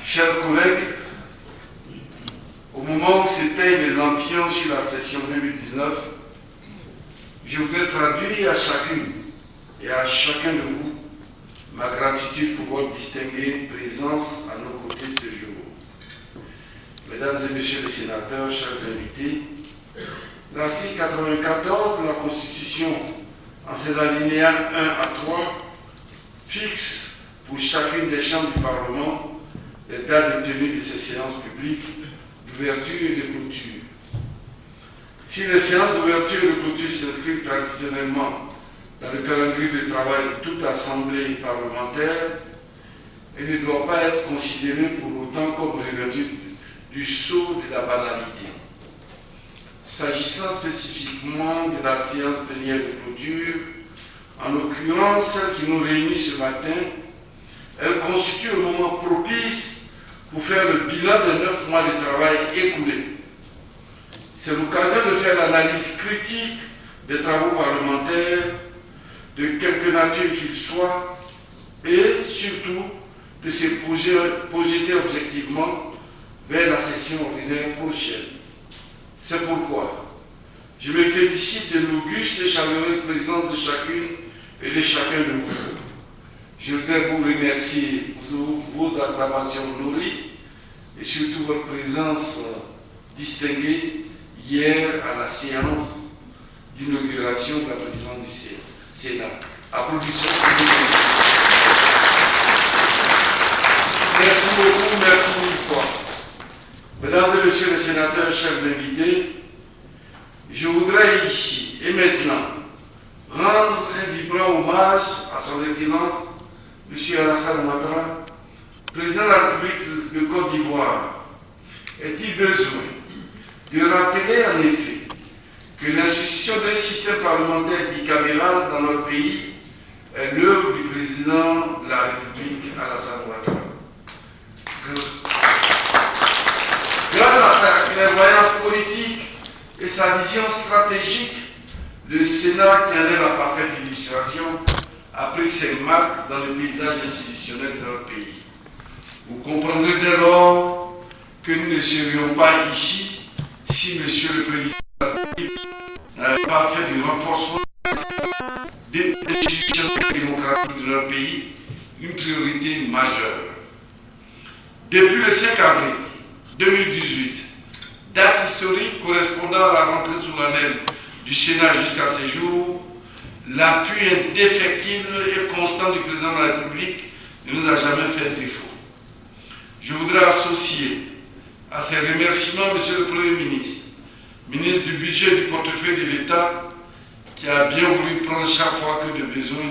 Chers collègues, au moment où s'éteignent les lampions sur la session 2019, je voudrais traduire à chacune et à chacun de vous ma gratitude pour votre distinguée présence à nos côtés ce jour. Mesdames et messieurs les sénateurs, chers invités, l'article 94 de la Constitution, en ses alinéas 1 à 3, fixe pour chacune des chambres du Parlement les dates de tenue de ces séances publiques d'ouverture et de clôture. Si les séances d'ouverture et de clôture s'inscrivent traditionnellement dans le calendrier de travail de toute assemblée parlementaire, elles ne doivent pas être considérées pour autant comme l'ouverture du sceau de la banalité. S'agissant spécifiquement de la séance plénière de clôture, en l'occurrence celle qui nous réunit ce matin, elle constitue un moment propice pour faire le bilan de 9 mois de travail écoulés. C'est l'occasion de faire l'analyse critique des travaux parlementaires, de quelque nature qu'ils soient, et surtout de se projeter objectivement vers la session ordinaire prochaine. C'est pourquoi je me félicite de l'auguste et chaleureuse présence de chacune et de chacun de vous. Je voudrais vous remercier pour vos acclamations nourries et surtout votre présence distinguée hier à la séance d'inauguration de la présidence du Sénat. Applaudissements pour vous. Merci beaucoup, merci mille fois. Mesdames et messieurs les sénateurs, chers invités, je voudrais ici et maintenant rendre un vibrant hommage à son Excellence M. Alassane Ouattara, président de la République de Côte d'Ivoire. Est-il besoin de rappeler en effet que l'institution d'un système parlementaire bicaméral dans notre pays est l'œuvre du président de la République, Alassane Ouattara. Grâce à sa clairvoyance politique et sa vision stratégique, le Sénat qui en est la parfaite illustration a pris ses marques dans le paysage institutionnel de notre pays. Vous comprendrez dès lors que nous ne serions pas ici si Monsieur le Président de la République n'avait pas fait du renforcement des institutions démocratiques de notre pays une priorité majeure. Depuis le 5 avril 2018, date historique correspondant à la rentrée solennelle du Sénat jusqu'à ces jours, l'appui indéfectible et constant du président de la République ne nous a jamais fait défaut. Je voudrais associer à ces remerciements Monsieur le Premier ministre, ministre du Budget et du portefeuille de l'État, qui a bien voulu prendre chaque fois que de besoin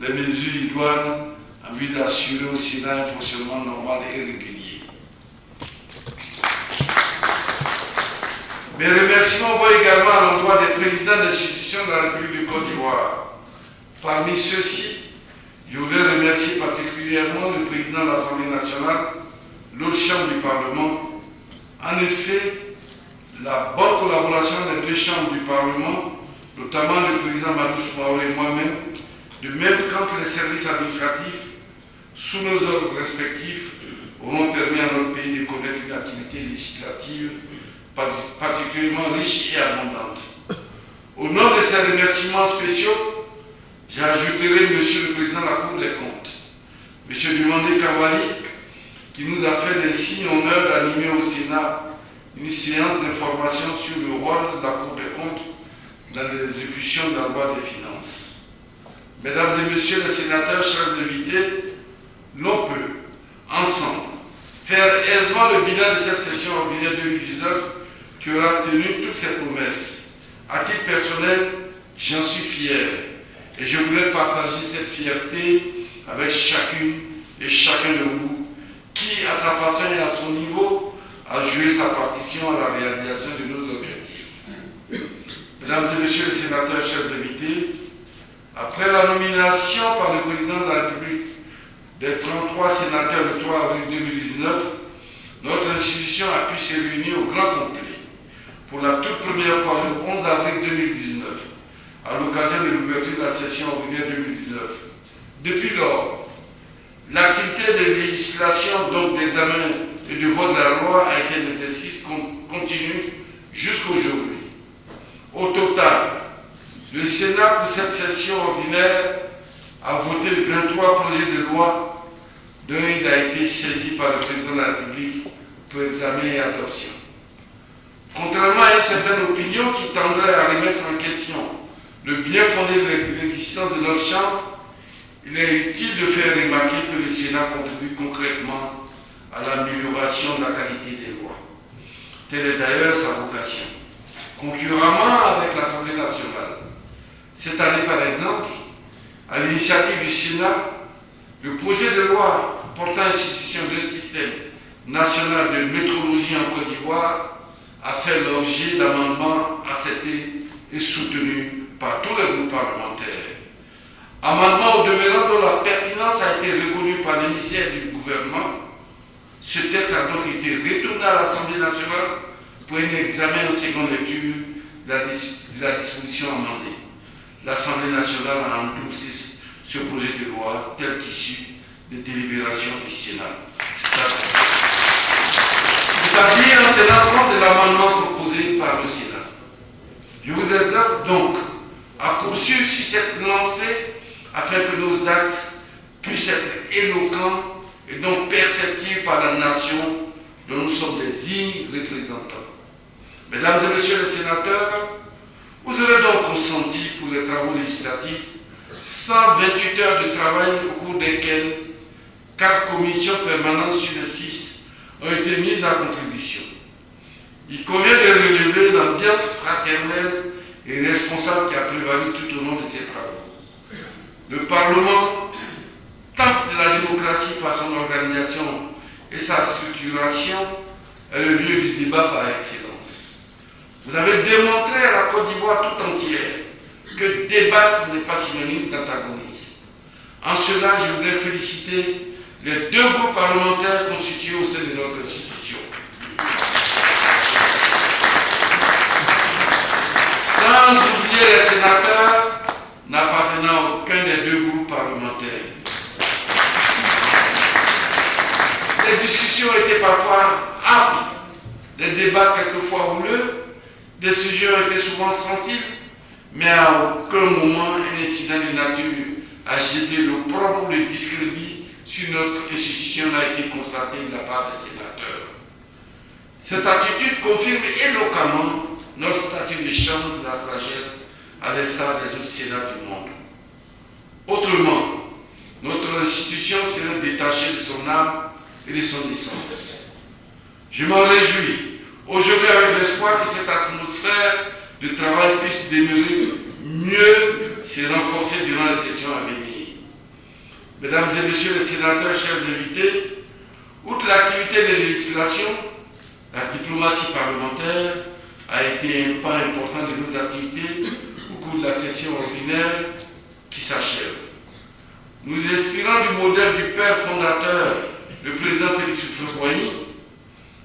les mesures idoines en vue d'assurer au Sénat un fonctionnement normal et régulier. Mes remerciements vont également à l'endroit des présidents d'institutions de la République de Côte d'Ivoire. Parmi ceux-ci, je voudrais remercier particulièrement le président de l'Assemblée nationale, l'autre chambre du Parlement. En effet, la bonne collaboration des deux chambres du Parlement, notamment le président Madou Soumaoro et moi-même, de même quand les services administratifs, sous nos ordres respectifs, auront permis à notre pays de connaître une activité législative particulièrement riche et abondante. Au nom de ces remerciements spéciaux, j'ajouterai Monsieur le Président de la Cour des comptes, M. Dumandé Kawali, qui nous a fait l'insigne honneur d'animer au Sénat une séance d'information sur le rôle de la Cour des comptes dans l'exécution de la loi des finances. Mesdames et messieurs les sénateurs, chers invités, l'on peut, ensemble, faire aisément le bilan de cette session ordinaire 2019 qui aura tenu toutes ses promesses. À titre personnel, j'en suis fier et je voudrais partager cette fierté avec chacune et chacun de vous qui, à sa façon et à son niveau, a joué sa partition à la réalisation de nos objectifs. Mesdames et messieurs les sénateurs, chers invités, après la nomination par le président de la République des 33 sénateurs le 3 avril 2019, notre institution a pu se réunir au grand complet pour la toute première fois le 11 avril 2019, à l'occasion de l'ouverture de la session ordinaire 2019. Depuis lors, l'activité de législation donc d'examen et de vote de la loi a été un exercice continu jusqu'aujourd'hui. Au total, le Sénat pour cette session ordinaire a voté 23 projets de loi dont il a été saisi par le président de la République pour examen et adoption. Contrairement à une certaine opinion qui tendrait à remettre en question le bien fondé de l'existence de notre Chambre, il est utile de faire remarquer que le Sénat contribue concrètement à l'amélioration de la qualité des lois. Telle est d'ailleurs sa vocation. Concurremment avec l'Assemblée nationale, cette année par exemple, à l'initiative du Sénat, le projet de loi portant institution d'un système national de métrologie en Côte d'Ivoire a fait l'objet d'amendements acceptés et soutenus par tous les groupes parlementaires. Amendement au demeurant dont la pertinence a été reconnue par l'émissaire du gouvernement, ce texte a donc été retourné à l'Assemblée nationale pour un examen en seconde lecture de la disposition amendée. L'Assemblée nationale a endossé ce projet de loi tel qu'issu des délibérations du Sénat. C'est-à-dire en tenant compte de l'amendement proposé par le Sénat. Je vous exhorte donc à poursuivre sur cette lancée afin que nos actes puissent être éloquents et donc perceptibles par la nation dont nous sommes les dignes représentants. Mesdames et messieurs les sénateurs, vous aurez donc consenti pour les travaux législatifs 128 heures de travail au cours desquelles 4 commissions permanentes sur les 6 ont été mises à contribution. Il convient de relever l'ambiance fraternelle et responsable qui a prévalu tout au long de ces travaux. Le Parlement, temple de la démocratie par son organisation et sa structuration, est le lieu du débat par excellence. Vous avez démontré à la Côte d'Ivoire tout entière que débattre n'est pas synonyme d'antagonisme. En cela, je voudrais féliciter les 2 groupes parlementaires constitués au sein de notre institution. Sans oublier les sénateurs n'appartenant à aucun des 2 groupes parlementaires. Les discussions étaient parfois âpres, les débats quelquefois houleux, des sujets ont été souvent sensibles, mais à aucun moment un incident de nature à jeter l'opprobre ou le discrédit sur notre institution n'a été constaté de la part des sénateurs. Cette attitude confirme éloquemment notre statut de chambre de la sagesse à l'instar des autres sénats du monde. Autrement, notre institution serait détachée de son âme et de son essence. Je m'en réjouis aujourd'hui avec l'espoir que cette atmosphère de travail puisse demeurer mieux se renforcer durant les sessions à venir. Mesdames et messieurs les sénateurs, chers invités, outre l'activité de législation, la diplomatie parlementaire a été un pas important de nos activités au cours de la session ordinaire qui s'achève. Nous inspirons du modèle du père fondateur, le président Félix Houphouët-Boigny,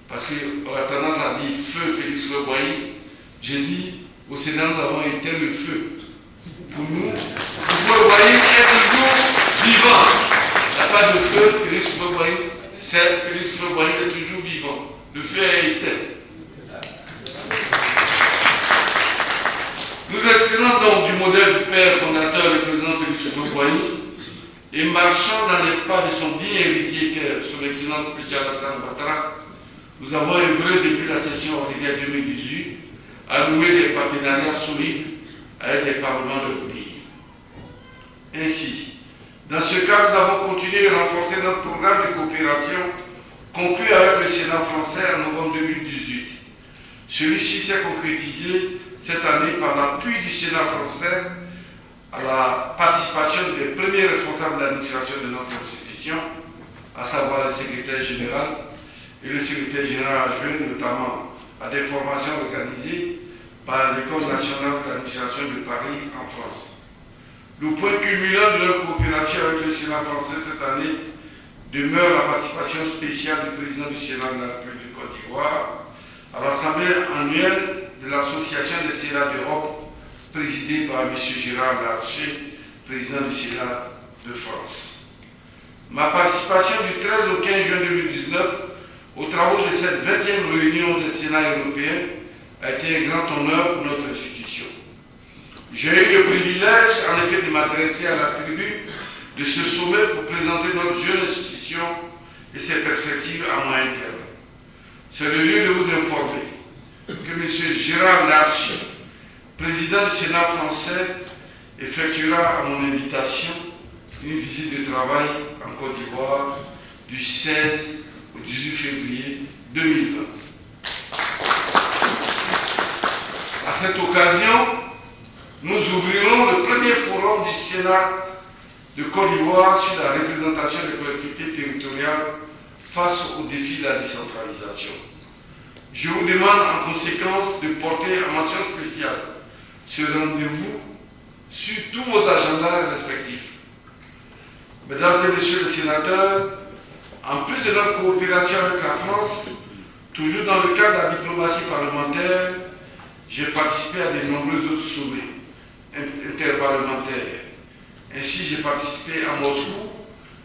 parce qu'on a tendance à dire feu Félix Houphouët-Boigny, j'ai dit au Sénat nous avons éteint le feu. Pour nous, Houphouët-Boigny est toujours vivant. Il n'y a pas de feu, Félix Houphouët-Boigny, c'est Félix Houphouët-Boigny est toujours vivant. Le feu est éteint. Nous inspirons donc du modèle du père fondateur, le président Félix Houphouët-Boigny, et marchant dans les pas de son digne héritier, son excellence spéciale Alassane Ouattara, nous avons œuvré depuis la session ordinaire 2018 à nouer des partenariats solides avec les parlements de pays. Ainsi, dans ce cas, nous avons continué à renforcer notre programme de coopération conclu avec le Sénat français en novembre 2018. Celui-ci s'est concrétisé cette année par l'appui du Sénat français à la participation des premiers responsables de l'administration de notre institution, à savoir le secrétaire général et le secrétaire général adjoint, notamment à des formations organisées par l'École nationale d'administration de Paris en France. Le point culminant de notre coopération avec le Sénat français cette année demeure la participation spéciale du président du Sénat de la République de Côte d'Ivoire à l'Assemblée annuelle de l'Association des Sénats d'Europe, présidée par M. Gérard Larcher, président du Sénat de France. ma participation du 13 au 15 juin 2019 aux travaux de cette 20e réunion du Sénat européen a été un grand honneur pour notre institution. J'ai eu le privilège, en effet, de m'adresser à la tribune de ce sommet pour présenter notre jeune institution et ses perspectives à moyen terme. C'est le lieu de vous informer que M. Gérard Larcher, président du Sénat français, effectuera à mon invitation une visite de travail en Côte d'Ivoire du 16 au 18 février 2020. À cette occasion, nous ouvrirons le premier forum du Sénat de Côte d'Ivoire sur la représentation des collectivités territoriales face aux défis de la décentralisation. Je vous demande en conséquence de porter en mention spéciale ce rendez-vous sur tous vos agendas respectifs. Mesdames et messieurs les sénateurs, en plus de notre coopération avec la France, toujours dans le cadre de la diplomatie parlementaire, j'ai participé à de nombreux autres sommets interparlementaires. Ainsi, j'ai participé à Moscou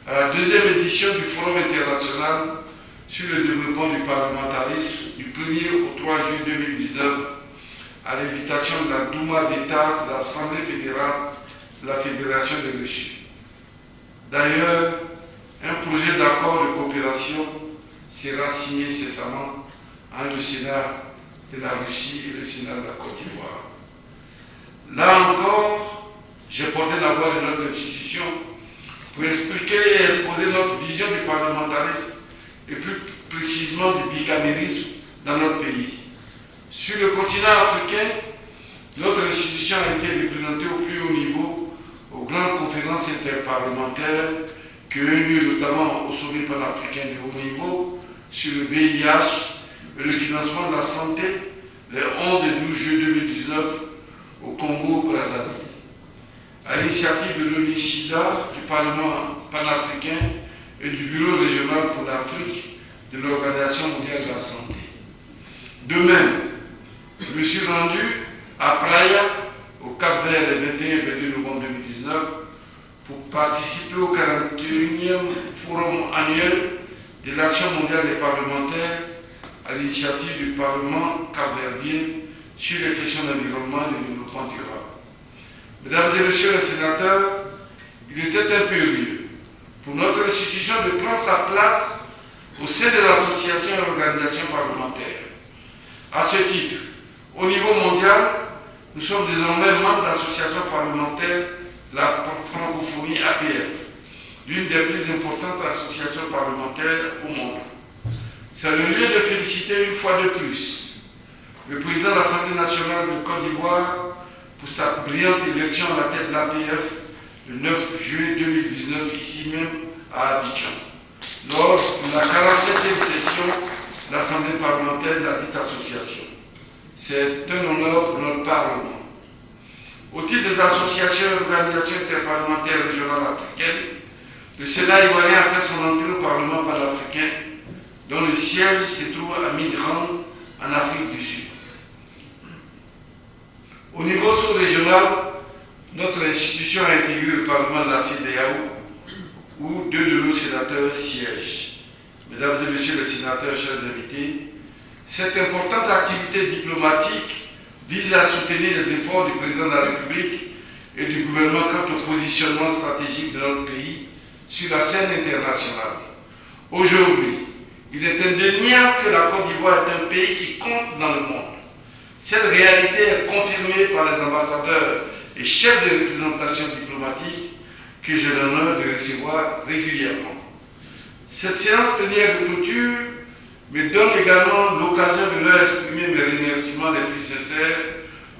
à la deuxième édition du Forum international sur le développement du parlementarisme du 1er au 3 juillet 2019 à l'invitation de la Douma d'État de l'Assemblée fédérale de la Fédération de Russie. D'ailleurs, un projet d'accord de coopération sera signé incessamment entre le Sénat de la Russie et le Sénat de la Côte d'Ivoire. Là encore, j'ai porté la voix de notre institution pour expliquer et exposer notre vision du parlementarisme et plus précisément du bicamérisme dans notre pays. Sur le continent africain, notre institution a été représentée au plus haut niveau aux grandes conférences interparlementaires qui ont eu lieu notamment au sommet panafricain de haut niveau sur le VIH et le financement de la santé les 11 et 12 juillet 2019 au Congo-Brazzaville. À l'initiative de l'ONU-SIDA, du Parlement panafricain et du Bureau régional pour l'Afrique de l'Organisation mondiale de la santé. De même, je me suis rendu à Praia, au Cap-Vert, le 21 et 22 novembre 2019, pour participer au 41e Forum annuel de l'Action mondiale des parlementaires à l'initiative du Parlement capverdien sur les questions d'environnement et de développement durable. Mesdames et messieurs les sénateurs, il était impérieux pour notre institution de prendre sa place au sein de l'association et organisations parlementaires. À ce titre, au niveau mondial, nous sommes désormais membres de l'association parlementaire de la francophonie APF, l'une des plus importantes associations parlementaires au monde. C'est le lieu de féliciter une fois de plus le président de l'Assemblée nationale de Côte d'Ivoire pour sa brillante élection à la tête de l'APF le 9 juillet 2019, ici même à Abidjan, lors de la 47e session de l'Assemblée parlementaire de la dite association. C'est un honneur pour notre Parlement. Au titre des associations et organisations interparlementaires régionales africaines, le Sénat ivoirien a fait son entrée au Parlement panafricain, dont le siège se trouve à Midrand, en Afrique du Sud. Au niveau sous-régional, notre institution a intégré le Parlement de la CEDEAO, où deux de nos sénateurs siègent. Mesdames et messieurs les sénateurs, chers invités, cette importante activité diplomatique vise à soutenir les efforts du président de la République et du gouvernement quant au positionnement stratégique de notre pays sur la scène internationale. Aujourd'hui, il est indéniable que la Côte d'Ivoire est un pays qui compte dans le monde. Cette réalité est confirmée par les ambassadeurs et chefs de représentation diplomatique que j'ai l'honneur de recevoir régulièrement. Cette séance plénière de clôture me donne également l'occasion de leur exprimer mes remerciements les plus sincères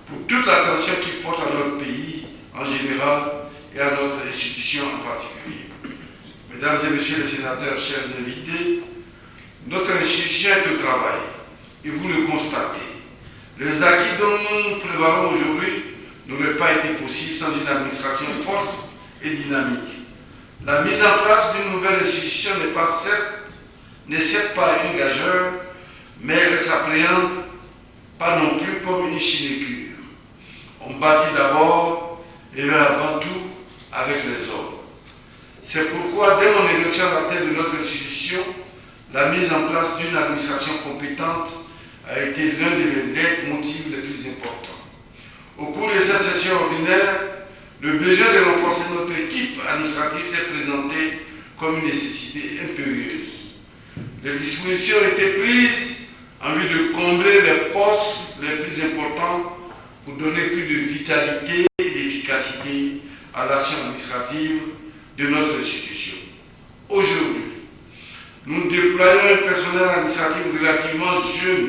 pour toute l'attention qu'ils portent à notre pays en général et à notre institution en particulier. Mesdames et messieurs les sénateurs, chers invités, notre institution est au travail et vous le constatez. Les acquis dont nous prévalons aujourd'hui n'auraient pas été possibles sans une administration forte et dynamique. La mise en place d'une nouvelle institution n'est certes pas une gageure, mais elle s'appréhende pas non plus comme une sinécure. On bâtit d'abord et avant tout avec les hommes. C'est pourquoi, dès mon élection à la tête de notre institution, la mise en place d'une administration compétente a été l'un des leitmotifs les plus importants. Au cours de cette session ordinaire, le besoin de renforcer notre équipe administrative s'est présenté comme une nécessité impérieuse. Les dispositions ont été prises en vue de combler les postes les plus importants pour donner plus de vitalité et d'efficacité à l'action administrative de notre institution. Aujourd'hui, nous déployons un personnel administratif relativement jeune,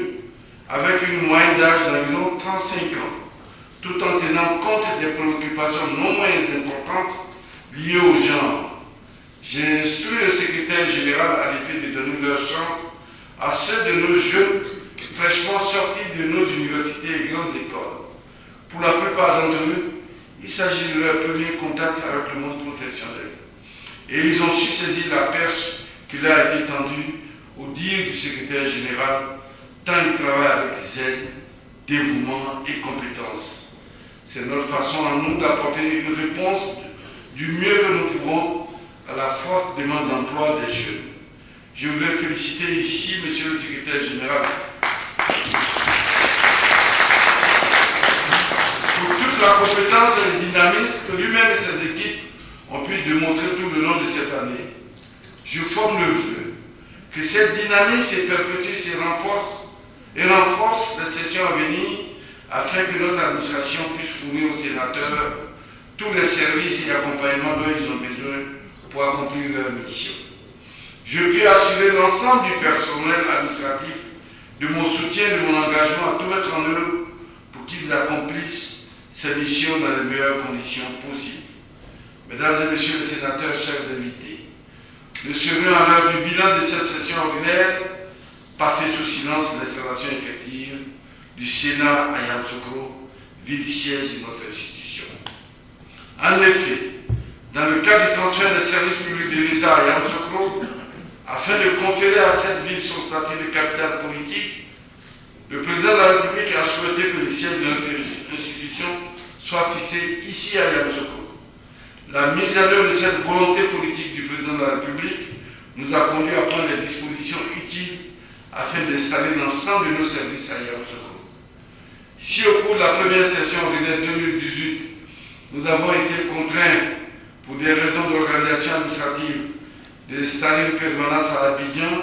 avec une moyenne d'âge d'environ 35 ans, tout en tenant compte des préoccupations non moins importantes liées au genre. J'ai instruit le secrétaire général à l'effet de donner leur chance à ceux de nos jeunes fraîchement sortis de nos universités et grandes écoles. Pour la plupart d'entre eux, il s'agit de leur premier contact avec le monde professionnel. Et ils ont su saisir la perche qui leur a été tendue au dire du secrétaire général, tant ils travaillent avec zèle, dévouement et compétence. C'est notre façon à nous d'apporter une réponse du mieux que nous pouvons à la forte demande d'emploi des jeunes. Je voudrais féliciter ici, Monsieur le secrétaire général, pour toute la compétence et le dynamisme que lui-même et ses équipes ont pu démontrer tout le long de cette année. Je forme le vœu que cette dynamique se perpétue, se renforce et renforce les sessions à venir afin que notre administration puisse fournir aux sénateurs tous les services et accompagnements dont ils ont besoin pour accomplir leur mission. Je peux assurer l'ensemble du personnel administratif de mon soutien et de mon engagement à tout mettre en œuvre pour qu'ils accomplissent ces missions dans les meilleures conditions possibles. Mesdames et messieurs les sénateurs, chers invités, nous serions à l'heure du bilan de cette session ordinaire passer sous silence l'installation effective du Sénat à Yamoussoukro, ville-siège de notre institution. En effet, dans le cadre du transfert des services publics de l'État à Yamoussoukro, afin de conférer à cette ville son statut de capitale politique, le président de la République a souhaité que le siège de notre institution soit fixé ici à Yamoussoukro. La mise en œuvre de cette volonté politique du président de la République nous a conduit à prendre les dispositions utiles afin d'installer l'ensemble de nos services à Yamoussoukro. Si au cours de la première session ordinaire 2018, nous avons été contraints, pour des raisons d'organisation administrative, d'installer une permanence à Abidjan,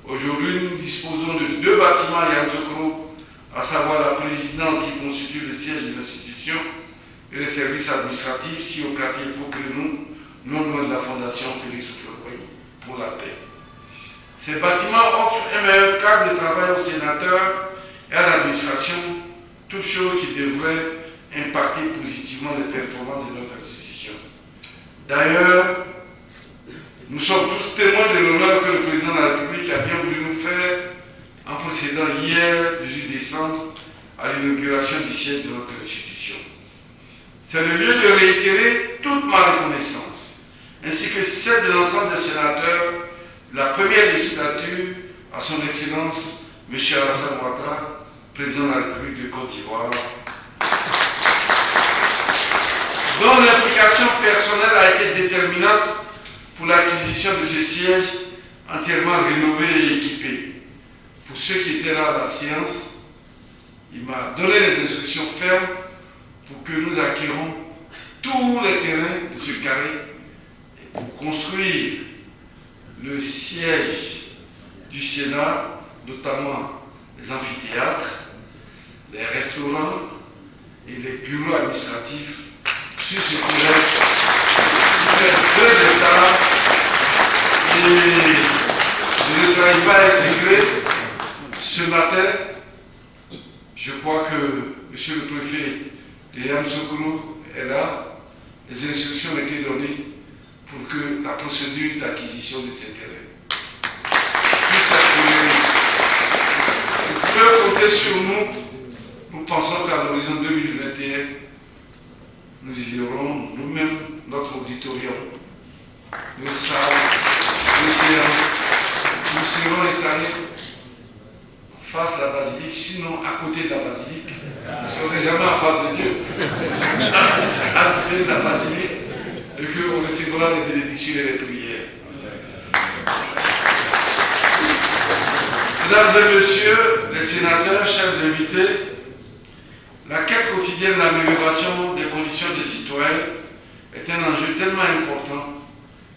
aujourd'hui nous disposons de 2 bâtiments à Yamoussoukro, à savoir la présidence qui constitue le siège de l'institution et les services administratifs, ici au quartier Pokrenou, non loin de la fondation Félix Houphouët-Boigny pour la paix. Ces bâtiments offrent un meilleur cadre de travail aux sénateurs et à l'administration, toutes choses qui devraient impacter positivement les performances de notre institution. D'ailleurs, nous sommes tous témoins de l'honneur que le président de la République a bien voulu nous faire en procédant hier, 18 décembre, à l'inauguration du siège de notre institution. C'est le lieu de réitérer toute ma reconnaissance, ainsi que celle de l'ensemble des sénateurs, la première législature, à son Excellence, M. Alassane Ouattara, président de la République de Côte d'Ivoire, dont l'implication personnelle a été déterminante pour l'acquisition de ce siège entièrement rénové et équipé. Pour ceux qui étaient là à la séance, il m'a donné les instructions fermes pour que nous acquérons tous les terrains de ce carré et pour construire le siège du Sénat, notamment les amphithéâtres, les restaurants et les bureaux administratifs sur ce qui reste 2 hectares. Et je ne travaille pas un secret. Ce matin, je crois que M. le préfet de Yamoussoukro est là. Les instructions ont été données pour que la procédure d'acquisition de ces terrains puisse accélérer. Vous pouvez compter sur nous. Nous pensons qu'à l'horizon 2021, nous y aurons nous-mêmes notre auditorium, nos salles, nos séances. Nous serons installés face à la basilique, sinon à côté de la basilique. Parce qu'on n'est jamais en face de Dieu. À côté de la basilique, et qu'on recevra les bénédictions et les prières. Mesdames et messieurs les sénateurs, chers invités, la quête quotidienne de l'amélioration des conditions des citoyens est un enjeu tellement important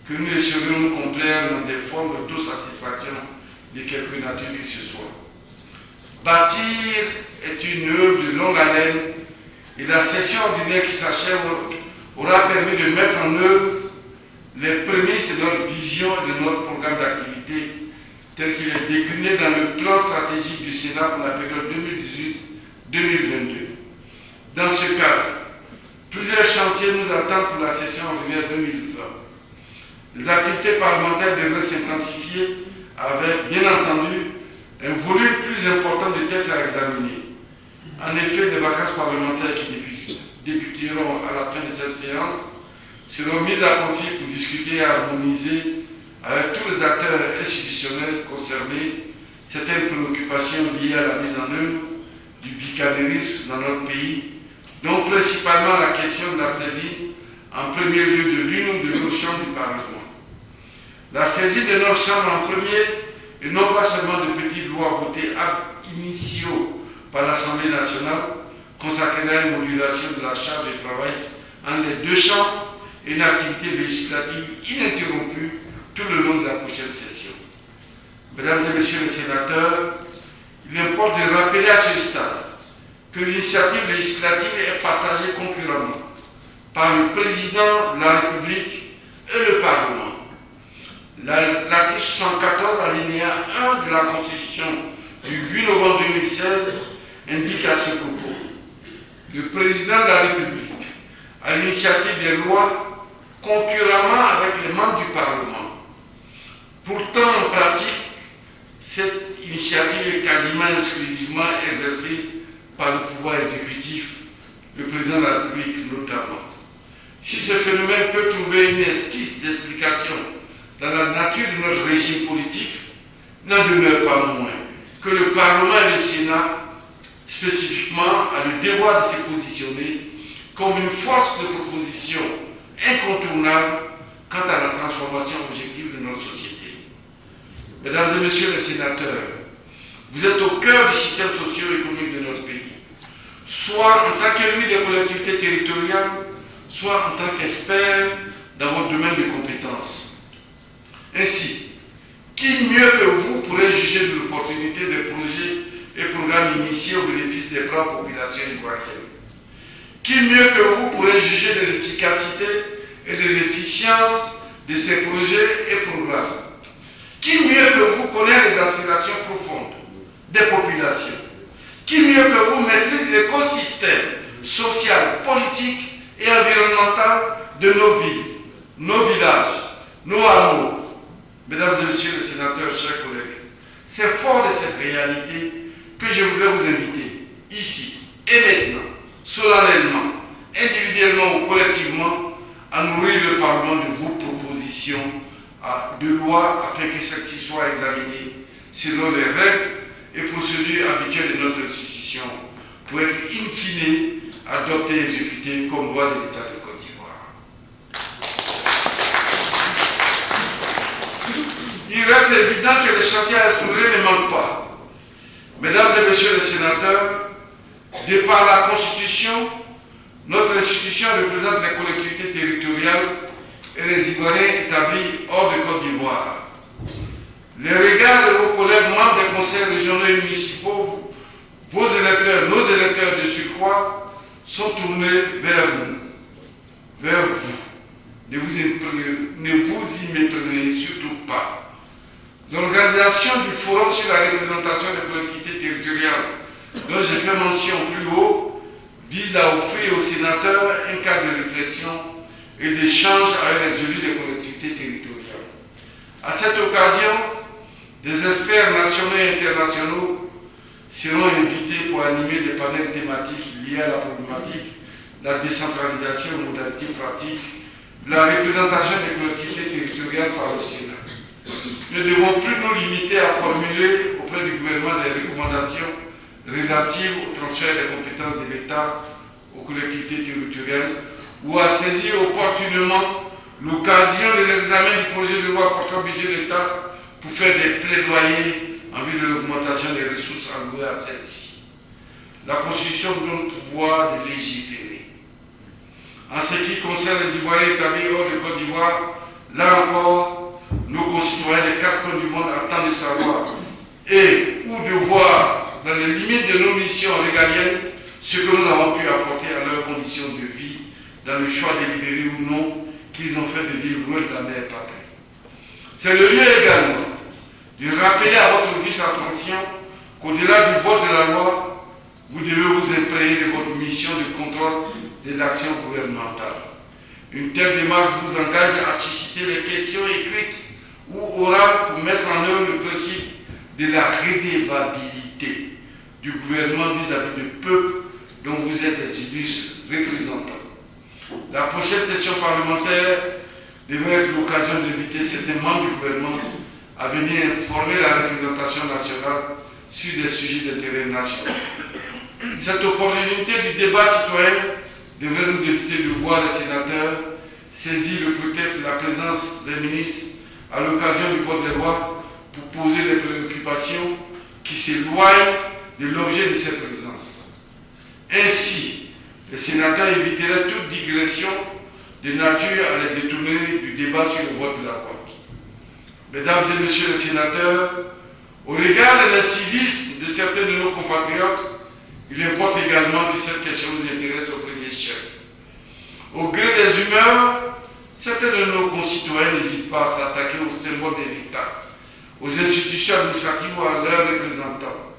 que nous ne saurions nous complaire dans des formes d'autosatisfaction de quelque nature que ce soit. Bâtir est une œuvre de longue haleine et la session ordinaire qui s'achève aura permis de mettre en œuvre les prémices de notre vision et de notre programme d'activité tel qu'il est décliné dans le plan stratégique du Sénat pour la période 2018-2022. Dans ce cadre, plusieurs chantiers nous attendent pour la session ordinaire 2020. Les activités parlementaires devraient s'intensifier avec, bien entendu, un volume plus important de textes à examiner. En effet, les vacances parlementaires qui débuteront à la fin de cette séance seront mises à profit pour discuter et harmoniser avec tous les acteurs institutionnels concernés certaines préoccupations liées à la mise en œuvre du bicamérisme dans notre pays, dont principalement la question de la saisine en premier lieu de l'une ou de l'autre chambre du Parlement. La saisie de notre chambre en premier, et non pas seulement de petites lois votées initiaux par l'Assemblée nationale, consacrerait une modulation de la charge de travail entre les deux chambres et une activité législative ininterrompue tout le long de la prochaine session. Mesdames et messieurs les sénateurs, il importe de rappeler à ce stade que l'initiative législative est partagée concurremment par le président de la République et le Parlement. L'article 74, alinéa 1 de la Constitution du 8 novembre 2016 indique à ce propos: le président de la République, à l'initiative des lois, concurremment avec les membres du Parlement. Pourtant, en pratique, cette initiative est quasiment exclusivement exercée par le pouvoir exécutif, le président de la République notamment. Si ce phénomène peut trouver une esquisse d'explication dans la nature de notre régime politique, n'en demeure pas moins que le Parlement et le Sénat, spécifiquement, a le devoir de se positionner comme une force de proposition incontournable quant à la transformation objective de notre société. Mesdames et messieurs les sénateurs, vous êtes au cœur du système socio-économique de notre pays, soit en tant qu'élu des collectivités territoriales, soit en tant qu'expert dans votre domaine de compétences. Ainsi, qui mieux que vous pourrait juger de l'opportunité des projets et programmes initiés au bénéfice des grandes populations ivoiriennes? Qui mieux que vous pourrait juger de l'efficacité et de l'efficience de ces projets et programmes? Qui mieux que vous connaît les aspirations profondes des populations? Qui mieux que vous maîtrise l'écosystème social, politique et environnemental de nos villes, nos villages, nos hameaux? Mesdames et messieurs les sénateurs, chers collègues, c'est fort de cette réalité que je voudrais vous inviter, ici et maintenant, solennellement, individuellement ou collectivement, à nourrir le Parlement de vos propositions de loi afin que celle-ci soit examinée selon les règles et procédures habituelles de notre institution pour être in fine adoptée et exécutée comme loi de l'État de Côte d'Ivoire. Il reste évident que les chantiers à explorer ne manquent pas. Mesdames et messieurs les sénateurs, de par la Constitution, notre institution représente les collectivités territoriales et les Ivoiriens établis hors de Côte d'Ivoire. Les regards de vos collègues membres des conseils régionaux et municipaux, vos électeurs, nos électeurs de surcroît, sont tournés vers nous, vers vous. Ne vous y méprenez surtout pas. L'organisation du Forum sur la représentation des collectivités territoriales, dont j'ai fait mention plus haut, vise à offrir aux sénateurs un cadre de réflexion et d'échange avec les élus des collectivités territoriales. À cette occasion, des experts nationaux et internationaux seront invités pour animer des panels thématiques liés à la problématique de la décentralisation et modalités pratiques de la représentation des collectivités territoriales par le Sénat. Nous ne devons plus nous limiter à formuler auprès du gouvernement des recommandations relatives au transfert des compétences de l'État aux collectivités territoriales ou à saisir opportunément l'occasion de l'examen du projet de loi portant budget de l'État pour faire des plaidoyers en vue de l'augmentation des ressources allouées à celle-ci. La Constitution nous donne le pouvoir de légiférer. En ce qui concerne les Ivoiriens établis hors de Côte d'Ivoire, là encore, nos concitoyens des quatre coins du monde attendent de savoir et ou de voir, dans les limites de nos missions régaliennes, ce que nous avons pu apporter à leurs conditions de vie, dans le choix délibéré ou non qu'ils ont fait de vivre loin de la mère patrie. C'est le lieu également de rappeler à votre auguste ascension qu'au-delà du vote de la loi, vous devez vous imprégner de votre mission de contrôle de l'action gouvernementale. Une telle démarche vous engage à susciter les questions écrites ou orales pour mettre en œuvre le principe de la redevabilité du gouvernement vis-à-vis du peuple dont vous êtes les illustres représentants. La prochaine session parlementaire devrait être l'occasion d'inviter certains membres du gouvernement à venir informer la représentation nationale sur des sujets d'intérêt national. Cette opportunité du débat citoyen devrait nous éviter de voir les sénateurs saisir le prétexte de la présence des ministres à l'occasion du vote des lois pour poser des préoccupations qui s'éloignent de l'objet de cette présence. Ainsi, les sénateurs éviteraient toute digression de nature à les détourner du débat sur le vote de la loi. Mesdames et messieurs les sénateurs, au regard de l'incivisme de certains de nos compatriotes, il importe également que cette question nous intéresse au premier chef. Au gré des humeurs, certains de nos concitoyens n'hésitent pas à s'attaquer aux symboles de l'État, aux institutions administratives ou à leurs représentants.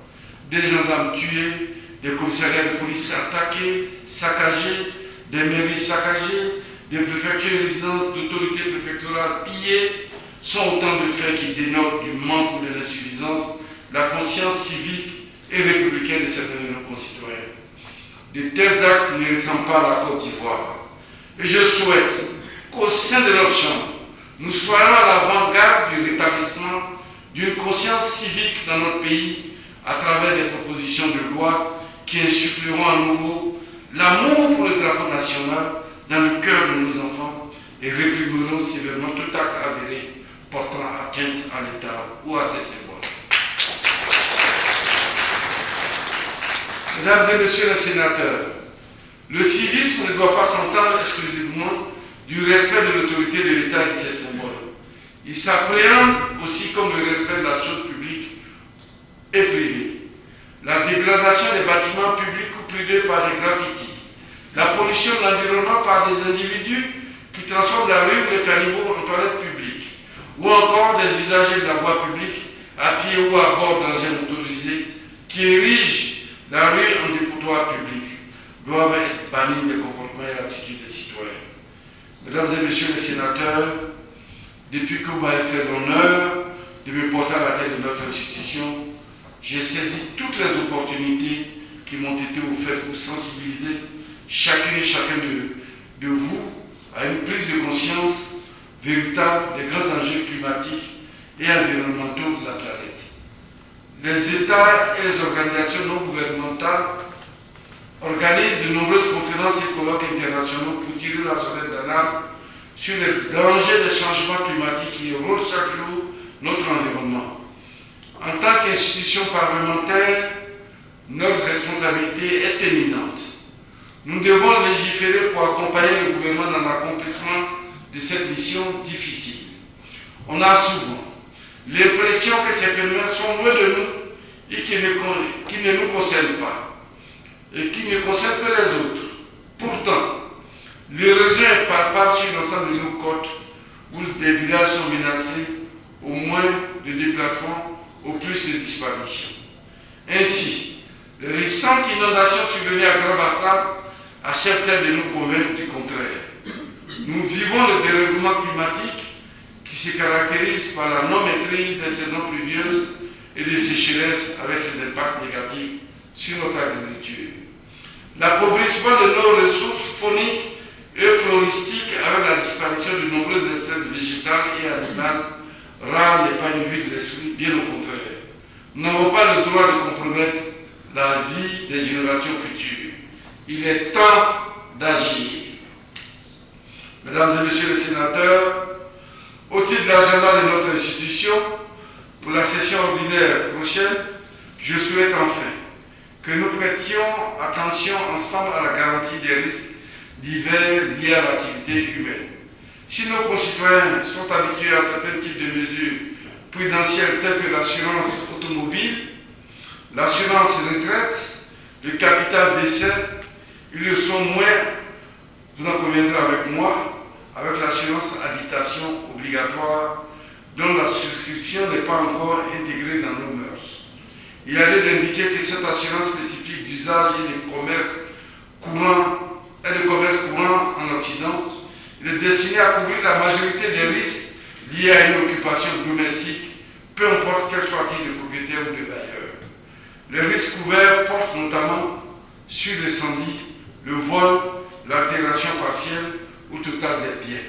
Des gendarmes tués, des commissariats de police attaqués, saccagés, des mairies saccagées, des préfectures et résidences d'autorités préfectorales pillées, sont autant de faits qui dénotent du manque ou de l'insuffisance de la conscience civique et républicaine de certains de nos concitoyens. De tels actes ne ressemblent pas à la Côte d'Ivoire. Et je souhaite qu'au sein de notre Chambre, nous soyons à l'avant-garde du rétablissement d'une conscience civique dans notre pays à travers des propositions de loi qui insuffleront à nouveau l'amour pour le drapeau national dans le cœur de nos enfants et réprimeront sévèrement tout acte avéré portant atteinte à l'État ou à ses symboles. Mesdames et messieurs les sénateurs, le civisme ne doit pas s'entendre exclusivement du respect de l'autorité de l'État et de ses symboles. Il s'appréhende aussi comme le respect de la chose publique et privée. La dégradation des bâtiments publics ou privés par des graffitis, la pollution de l'environnement par des individus qui transforment la rue ou le caniveau en toilette publique, ou encore des usagers de la voie publique, à pied ou à bord d'engins motorisés, qui érigent la rue en dépotoir public, doivent être bannis des comportements et attitudes des citoyens. Mesdames et messieurs les sénateurs, depuis que vous m'avez fait l'honneur de me porter à la tête de notre institution, j'ai saisi toutes les opportunités qui m'ont été offertes pour sensibiliser chacune et chacun de vous à une prise de conscience véritable des grands enjeux climatiques et environnementaux de la planète. Les États et les organisations non gouvernementales organisent de nombreuses conférences et colloques internationaux pour tirer la sonnette d'alarme sur les dangers des changements climatiques qui érodent chaque jour notre environnement. En tant qu'institution parlementaire, notre responsabilité est éminente. Nous devons légiférer pour accompagner le gouvernement dans l'accomplissement de cette mission difficile. On a souvent l'impression que ces phénomènes sont loin de nous et qui ne nous concernent pas et qui ne concernent que les autres. Pourtant, l'érosion est palpable sur l'ensemble de nos côtes où des villages sont menacés, au moins de déplacement, au plus de disparition. Ainsi, les récentes inondations survenues à Grand Bassam achèvent-elles de nous convaincre du contraire. Nous vivons le dérèglement climatique qui se caractérise par la non-maîtrise des saisons pluvieuses et des sécheresses avec ses impacts négatifs sur notre agriculture. L'appauvrissement de nos ressources fauniques et floristiques avec la disparition de nombreuses espèces végétales et animales rares n'est pas une vue de l'esprit, bien au contraire. Nous n'avons pas le droit de compromettre la vie des générations futures. Il est temps d'agir. Mesdames et Messieurs les sénateurs, au titre de l'agenda de notre institution, pour la session ordinaire prochaine, je souhaite enfin que nous prêtions attention ensemble à la garantie des risques divers liés à l'activité humaine. Si nos concitoyens sont habitués à certains types de mesures prudentielles telles que l'assurance automobile, l'assurance retraite, le capital décès, ils le sont moins, vous en conviendrez avec moi, avec l'assurance habitation obligatoire dont la souscription n'est pas encore intégrée dans nos mœurs. Il y a lieu d'indiquer que cette assurance spécifique d'usage et de commerce courant en Occident est destinée à couvrir la majorité des risques liés à une occupation domestique, peu importe quel soit-il de propriétaire ou de bailleur. Les risques couverts portent notamment sur l'incendie, le vol, l'altération partielle ou totale des biens.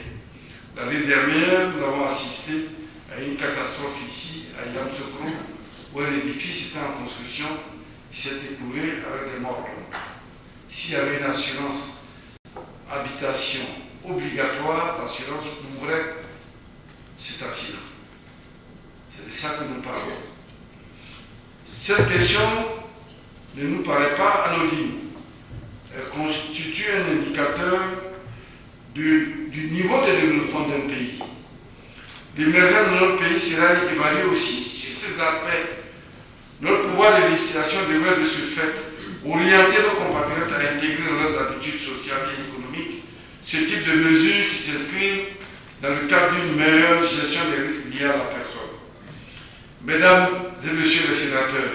L'année dernière, nous avons assisté à une catastrophe ici, à Yamoussoukro, où un édifice était en construction, il s'est écoulé avec des morts. S'il y avait une assurance habitation obligatoire, l'assurance couvrait cet accident. C'est de ça que nous parlons. Cette question ne nous paraît pas anodine. Elle constitue un indicateur du niveau de développement d'un pays. L'émergence de notre pays sera évaluée aussi sur ces aspects. Notre pouvoir de législation devrait de ce fait orienter nos compatriotes à intégrer dans leurs habitudes sociales et économiques ce type de mesures qui s'inscrivent dans le cadre d'une meilleure gestion des risques liés à la personne. Mesdames et Messieurs les sénateurs,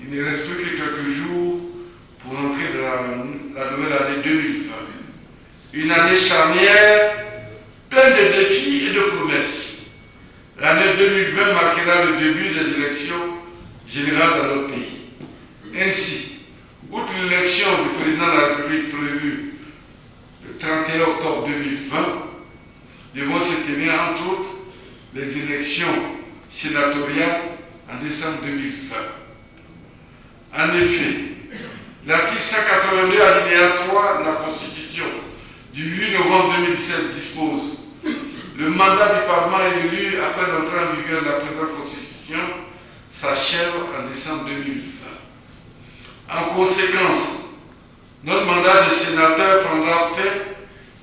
il ne reste plus que quelques jours pour entrer dans la nouvelle année 2020. Une année charnière, pleine de défis et de promesses. L'année 2020 marquera le début des élections générales dans notre pays. Ainsi, outre l'élection du président de la République prévue le 31 octobre 2020, devront se tenir entre autres les élections sénatoriales en décembre 2020. En effet, l'article 182 alinéa 3 de la Constitution du 8 novembre 2016 dispose: le mandat du Parlement élu après l'entrée en vigueur de la présente Constitution s'achève en décembre 2020. En conséquence, notre mandat de sénateur prendra fin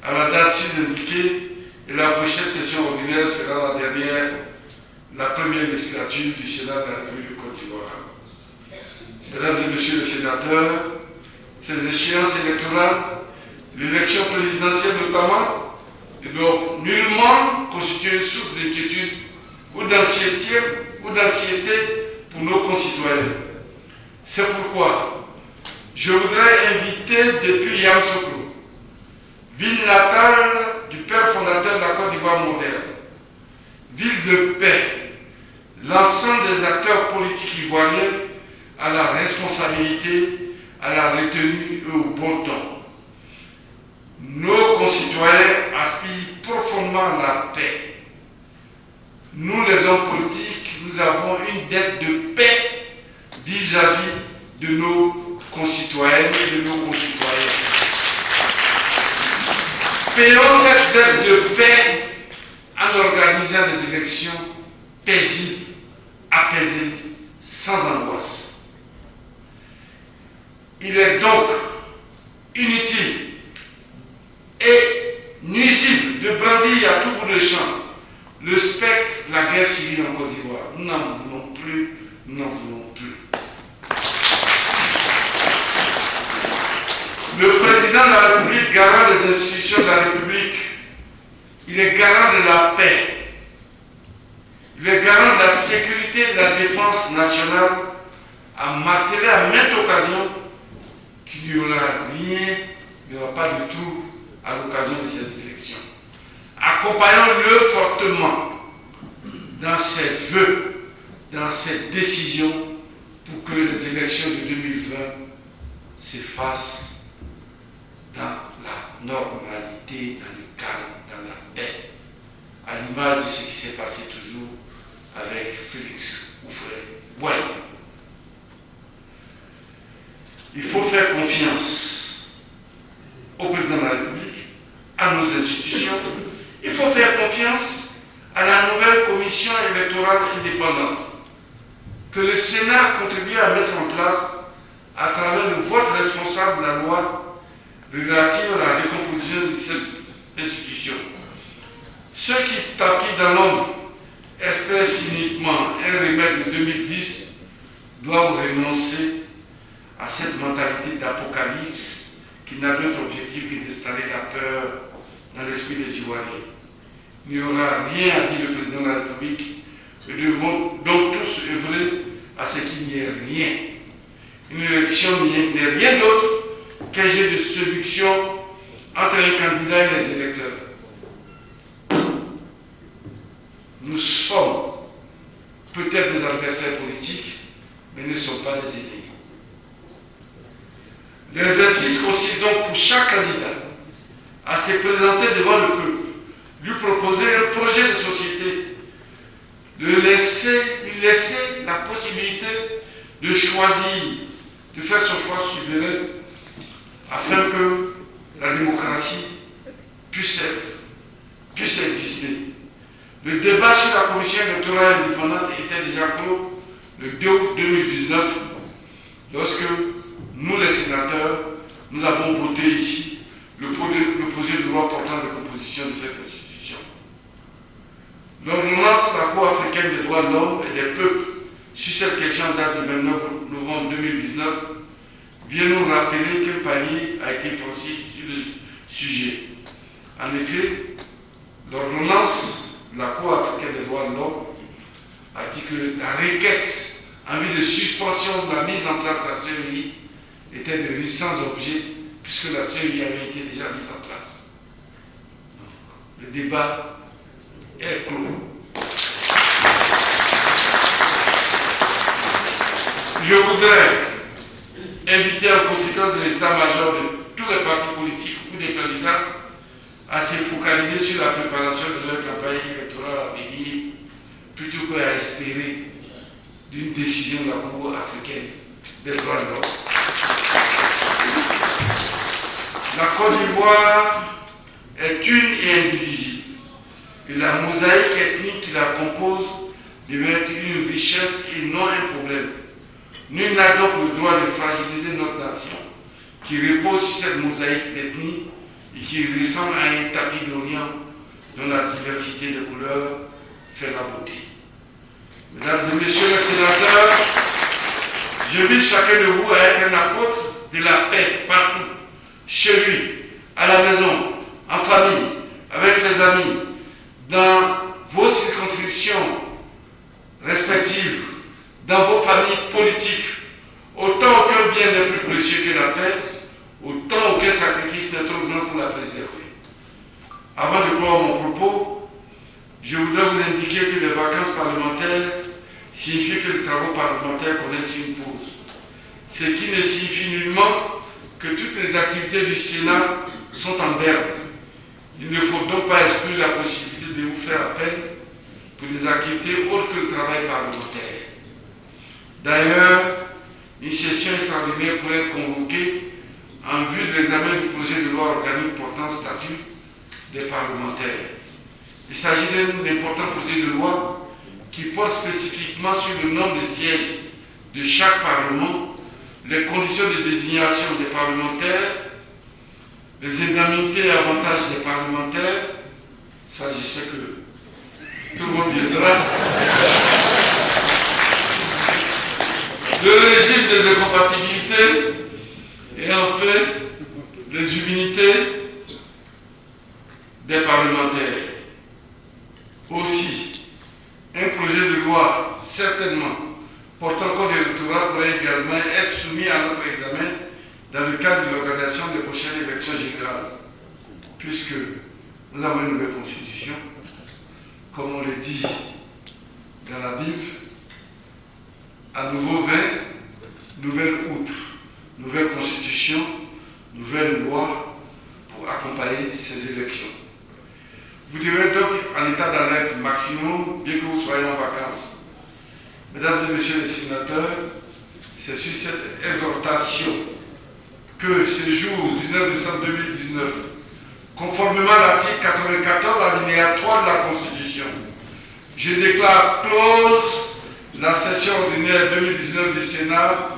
à la date sus-indiquée et la prochaine session ordinaire sera la première législature du Sénat de la République de Côte d'Ivoire. Mesdames et Messieurs les sénateurs, ces échéances électorales, l'élection présidentielle notamment, ne doivent nullement constituer une source d'inquiétude ou d'anxiété pour nos concitoyens. C'est pourquoi je voudrais inviter depuis Yamoussoukro, ville natale du père fondateur de la Côte d'Ivoire moderne, ville de paix, l'ensemble des acteurs politiques ivoiriens à la responsabilité, à la retenue et au bon temps. Nos concitoyens aspirent profondément à la paix. Nous, les hommes politiques, nous avons une dette de paix vis-à-vis de nos concitoyennes et de nos concitoyens. Payons cette dette de paix en organisant des élections paisibles, apaisées, sans angoisse. Il est donc inutile et nuisible de brandir à tout bout de champ le spectre de la guerre civile en Côte d'Ivoire. Nous n'en voulons plus, nous n'en voulons plus. Le président de la République, garant des institutions de la République, il est garant de la paix, il est garant de la sécurité et de la défense nationale, a martelé à maintes occasions qu'il n'y aura rien, il n'y aura pas du tout à l'occasion de ces élections. Accompagnons-le fortement dans ses vœux, dans ses décisions, pour que les élections de 2020 s'effacent dans la normalité, dans le calme, dans la paix, à l'image de ce qui s'est passé toujours avec Félix Houphouët-Boigny. Il faut faire confiance au président de la République, à nos institutions, que le Sénat a contribué à mettre en place à travers le vote responsable de la loi relative à la décomposition de cette institution. Ceux qui tapis dans l'ombre espèrent cyniquement un remède de 2010 doivent renoncer à cette mentalité d'apocalypse qui n'a d'autre objectif que d'installer la peur dans l'esprit des Ivoiriens. Il n'y aura rien à dire le président de la République. Nous devons donc tous œuvrer à ce qu'il n'y ait rien. Une élection n'est rien d'autre qu'un jeu de séduction entre un candidat et les électeurs. Nous sommes peut-être des adversaires politiques, mais ne sommes pas des ennemis. L'exercice consiste donc pour chaque candidat à se présenter devant le peuple, lui proposer un projet de société, lui laisser la possibilité de choisir, de faire son choix souverain, afin que la démocratie puisse exister. Le débat sur la commission électorale indépendante était déjà clos le 2 août 2019, lorsque nous, les sénateurs, nous avons voté ici le projet de loi portant la composition de cette institution. L'ordonnance de la Cour africaine des droits de l'homme et des peuples sur cette question date du 29 novembre 2019 vient nous rappeler quel palier a été franchi sur le sujet. En effet, l'ordonnance de la Cour africaine des droits de l'homme a dit que la requête en vue de suspension de la mise en place de la CEI était devenue sans objet puisque la CEI avait été déjà mise en place. Le débat est clos. Je voudrais inviter en conséquence de l'état-major de tous les partis politiques ou des candidats à se focaliser sur la préparation de leur campagne électorale à venir plutôt qu'à espérer d'une décision de la Cour africaine des droits de l'homme. La Côte d'Ivoire est une et indivisible, et la mosaïque ethnique qui la compose devait être une richesse et non un problème. Nul n'a donc le droit de fragiliser notre nation, qui repose sur cette mosaïque d'ethnie et qui ressemble à un tapis d'Orient dont la diversité de couleurs fait la beauté. Mesdames et messieurs les sénateurs, j'invite chacun de vous à être un apôtre de la paix partout, chez lui, à la maison, en famille, avec ses amis, dans vos circonscriptions respectives, dans vos familles politiques. Autant aucun bien n'est plus précieux que la paix, autant aucun sacrifice n'est trop grand pour la préserver. Avant de clore mon propos, je voudrais vous indiquer que les vacances parlementaires signifient que les travaux parlementaires connaissent une pause. Ce qui ne signifie nullement que toutes les activités du Sénat sont en berne. Il ne faut donc pas exclure la possibilité de vous faire appel pour des activités autres que le travail parlementaire. D'ailleurs, une session extraordinaire pourrait être convoquée en vue de l'examen du projet de loi organique portant statut des parlementaires. Il s'agit d'un important projet de loi qui porte spécifiquement sur le nombre de sièges de chaque parlement, les conditions de désignation des parlementaires, les indemnités et avantages des parlementaires. Ça, je sais que tout le monde viendra. Le régime des incompatibilités et enfin les immunités des parlementaires. Aussi, un projet de loi certainement portant code électoral pourrait également être soumis à notre examen dans le cadre de l'organisation des prochaines élections générales, puisque nous avons une nouvelle constitution, comme on le dit dans la Bible, à nouveau vin, nouvelle outre, nouvelle constitution, nouvelle loi pour accompagner ces élections. Vous devez donc en état d'alerte maximum, bien que vous soyez en vacances. Mesdames et messieurs les sénateurs, c'est sur cette exhortation que ce jour, 19 décembre 2019, conformément à l'article 94 alinéa 3 de la Constitution, je déclare close la session ordinaire 2019 du Sénat,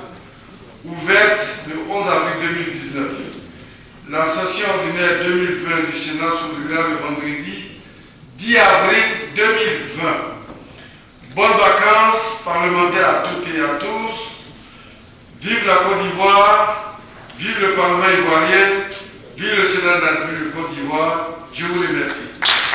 ouverte le 11 avril 2019. La session ordinaire 2020 du Sénat s'ouvrira le vendredi 10 avril 2020. Bonnes vacances parlementaires à toutes et à tous. Vive la Côte d'Ivoire, vive le Parlement ivoirien, vive le Sénat de la République de Côte d'Ivoire. Je vous remercie.